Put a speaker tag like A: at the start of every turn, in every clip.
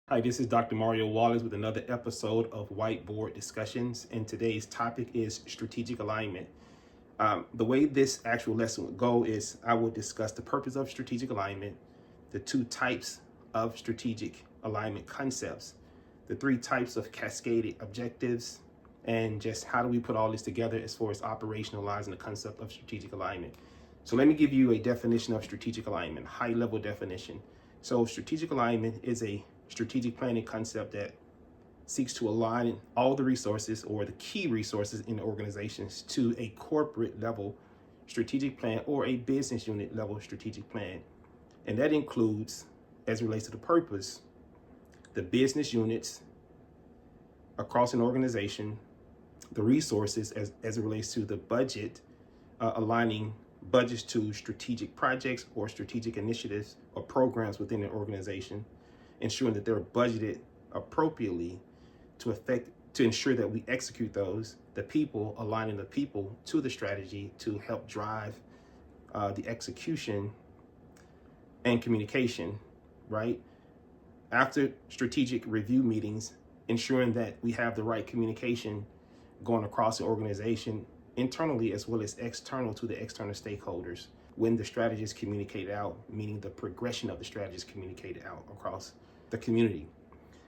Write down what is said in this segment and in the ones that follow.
A: Hi, this is Dr. Mario Wallace with another episode of Whiteboard Discussions, and today's topic is strategic alignment. The way this actual lesson would go is I will discuss the purpose of strategic alignment, the two types of strategic alignment concepts, the three types of cascaded objectives, and just how do we put all this together as far as operationalizing the concept of strategic alignment. So let me give you a definition of strategic alignment, high-level definition. So strategic alignment is a strategic planning concept that seeks to align all the resources or the key resources in the organizations to a corporate level strategic plan or a business unit level strategic plan. And that includes, as it relates to the purpose, the business units across an organization, the resources as it relates to the budget, aligning budgets to strategic projects or strategic initiatives or programs within an organization, ensuring that they're budgeted appropriately to ensure that we execute those, the people, aligning the people to the strategy to help drive the execution and communication, right? After strategic review meetings, ensuring that we have the right communication going across the organization internally as well as external to the external stakeholders when the strategy is communicated out, meaning the progression of the strategy is communicated out across the community.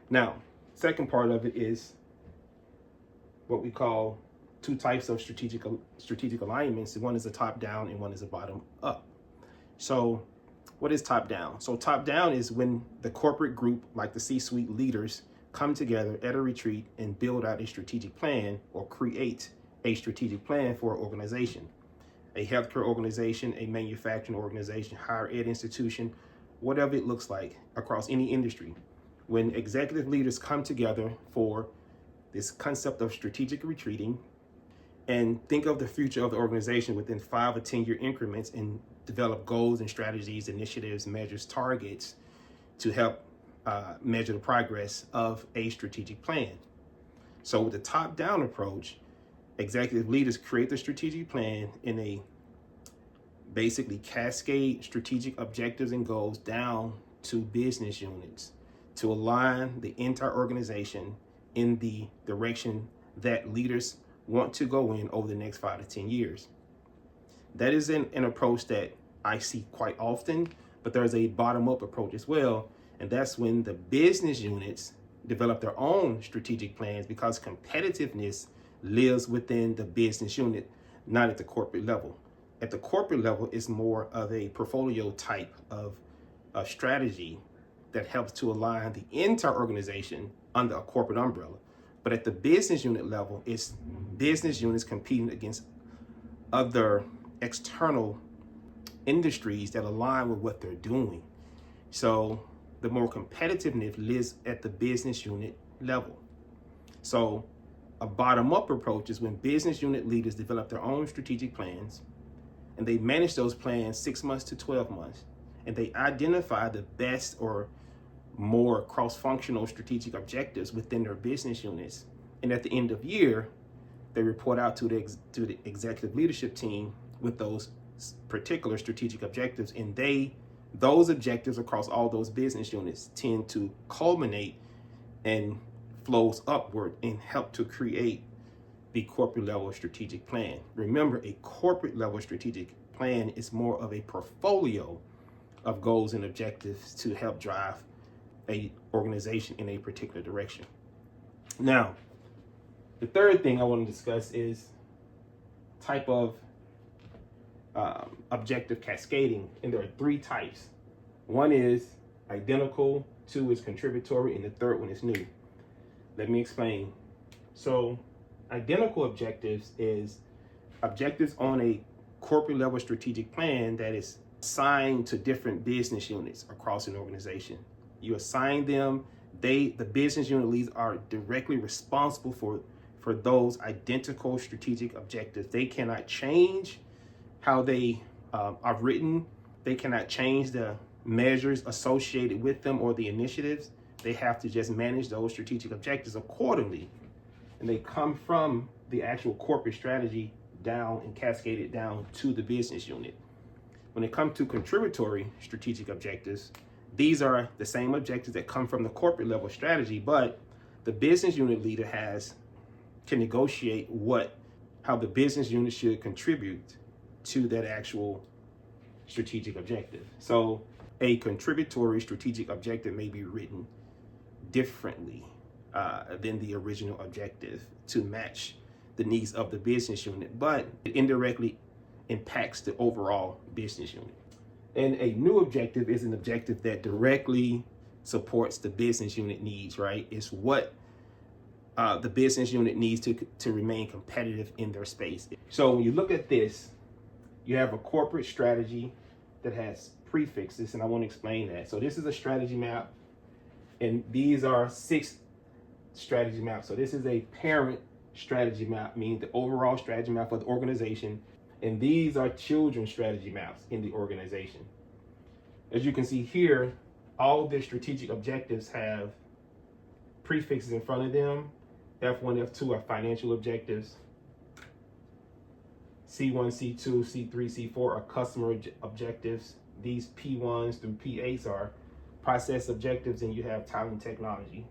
A: Now, second part of it is what we call two types of strategic alignments. One is a top down and one is a bottom up. So what is top down? So top down is when the corporate group, like the C-suite leaders, come together at a retreat and build out a strategic plan or create a strategic plan for an organization, a healthcare organization, a manufacturing organization, higher ed institution, whatever it looks like across any industry. When executive leaders come together for this concept of strategic retreating and think of the future of the organization within 5 or 10 year increments and develop goals and strategies, initiatives, measures, targets to help measure the progress of a strategic plan. So with the top-down approach, executive leaders create the strategic plan in a basically cascade strategic objectives and goals down to business units to align the entire organization in the direction that leaders want to go in over the next 5 to 10 years. That is an approach that I see quite often, but there's a bottom-up approach as well, and that's when the business units develop their own strategic plans because competitiveness lives within the business unit, not at the corporate level. At the corporate level, it's more of a portfolio type of strategy that helps to align the entire organization under a corporate umbrella. But at the business unit level, it's business units competing against other external industries that align with what they're doing. So the more competitiveness lives at the business unit level. So a bottom-up approach is when business unit leaders develop their own strategic plans and they manage those plans 6 months to 12 months. And they identify the best or more cross-functional strategic objectives within their business units. And at the end of year, they report out to the executive leadership team with those particular strategic objectives. And those objectives across all those business units tend to culminate and flows upward and help to create the corporate level strategic plan. Remember, a corporate level strategic plan is more of a portfolio of goals and objectives to help drive a organization in a particular direction. Now, the third thing I want to discuss is type of objective cascading, and there are 3 types. One is identical, 2 is contributory, and the third one is new. Let me explain. So identical objectives is objectives on a corporate level strategic plan that is assigned to different business units across an organization. You assign them, the business unit leads are directly responsible for those identical strategic objectives. They cannot change how they are written. They cannot change the measures associated with them or the initiatives. They have to just manage those strategic objectives accordingly. And they come from the actual corporate strategy down and cascade it down to the business unit. When it comes to contributory strategic objectives, these are the same objectives that come from the corporate level strategy, but the business unit leader can negotiate how the business unit should contribute to that actual strategic objective. So a contributory strategic objective may be written differently than the original objective to match the needs of the business unit, but it indirectly impacts the overall business unit. And a new objective is an objective that directly supports the business unit needs, right? It's what the business unit needs to remain competitive in their space. So when you look at this, you have a corporate strategy that has prefixes, and I want to explain that. So this is a strategy map, and these are 6 strategy maps. So this is a parent strategy map, meaning the overall strategy map for the organization, and these are children strategy maps in the organization. As you can see here, all the strategic objectives have prefixes in front of them. F1, F2 are financial objectives. C1, C2, C3, C4 are customer objectives. These P1s through P8s are process objectives, and you have talent technology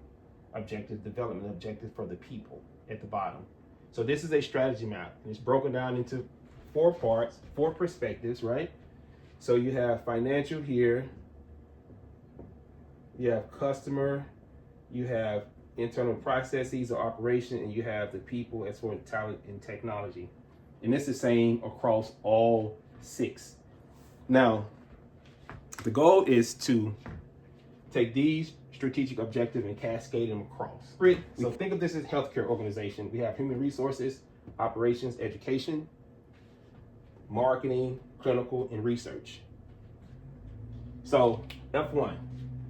A: objectives, development objectives for the people at the bottom. So this is a strategy map, and it's broken down into 4 parts, 4 perspectives, right? So you have financial here, you have customer, you have internal processes or operation, and you have the people as for talent and technology. And this is the same across all 6. Now, the goal is to take these strategic objectives and cascade them across. So think of this as a healthcare organization. We have human resources, operations, education, marketing, clinical, and research. So F1.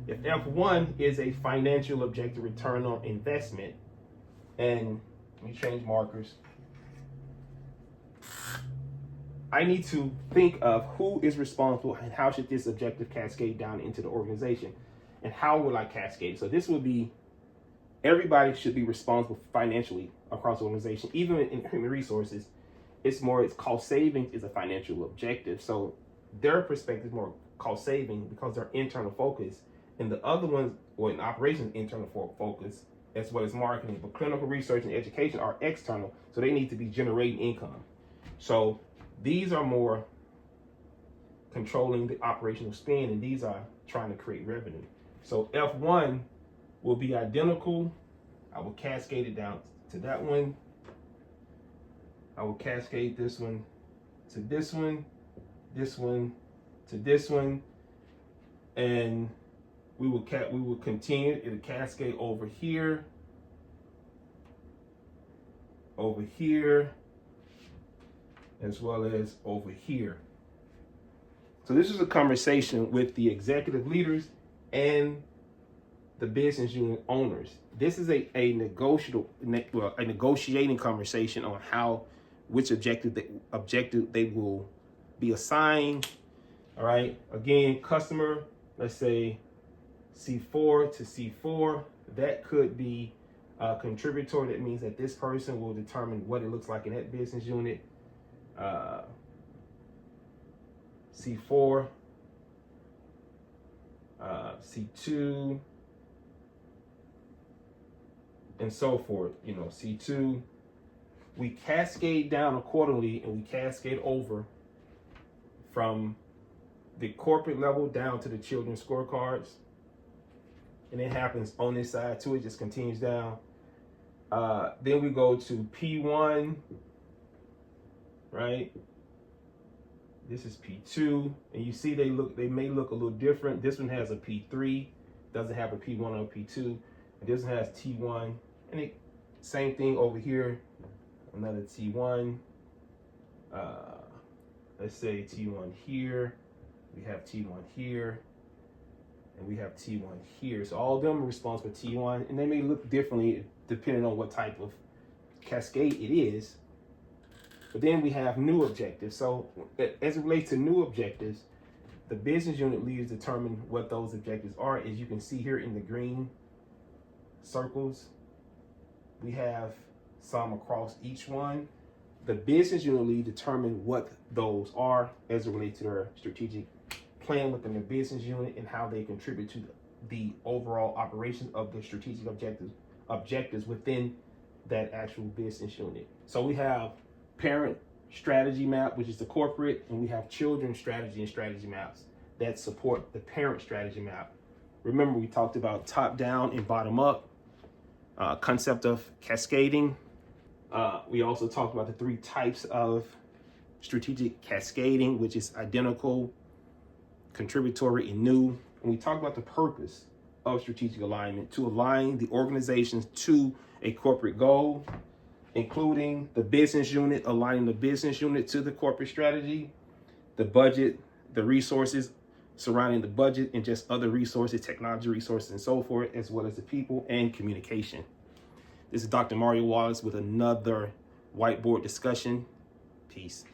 A: If F1 is a financial objective, return on investment, and let me change markers. I need to think of who is responsible and how should this objective cascade down into the organization, and how will I cascade? So this would be, everybody should be responsible financially across the organization. Even in human resources, it's cost savings is a financial objective. So their perspective is more cost saving because they're internal focus, and the other ones, or in operations, internal focus as well as marketing. But clinical research and education are external, so they need to be generating income. So these are more controlling the operational spend, and these are trying to create revenue. So F1 will be identical. I will cascade it down to that one. I will cascade this one to this one to this one, and we will continue. It'll cascade over here, as well as over here. So this is a conversation with the executive leaders and the business unit owners. This is a negotiating conversation on which objective they will be assigned. All right. Again, customer, let's say C4 to C4. That could be a contributor. That means that this person will determine what it looks like in that business unit. C4, C2, and so forth. C2. We cascade down accordingly, and we cascade over from the corporate level down to the children's scorecards. And it happens on this side too. It just continues down. Then we go to P1, right? This is P2, and you see they may look a little different. This one has a P3, doesn't have a P1 or a P2. And this one has T1, and same thing over here. Another T1. Let's say T1 here. We have T1 here, and we have T1 here. So all of them are responsible for T1, and they may look differently depending on what type of cascade it is. But then we have new objectives. So as it relates to new objectives, the business unit leaders determine what those objectives are. As you can see here in the green circles, we have some across each one. The business unit lead determine what those are as it relates to their strategic plan within the business unit and how they contribute to the overall operation of the strategic objectives within that actual business unit. So we have parent strategy map, which is the corporate, and we have children strategy and strategy maps that support the parent strategy map. Remember, we talked about top down and bottom up, concept of cascading. We also talked about the 3 types of strategic cascading, which is identical, contributory, and new. And we talked about the purpose of strategic alignment: to align the organizations to a corporate goal, including the business unit, aligning the business unit to the corporate strategy, the budget, the resources surrounding the budget, and just other resources, technology resources, and so forth, as well as the people and communication. This is Dr. Mario Wallace with another whiteboard discussion. Peace.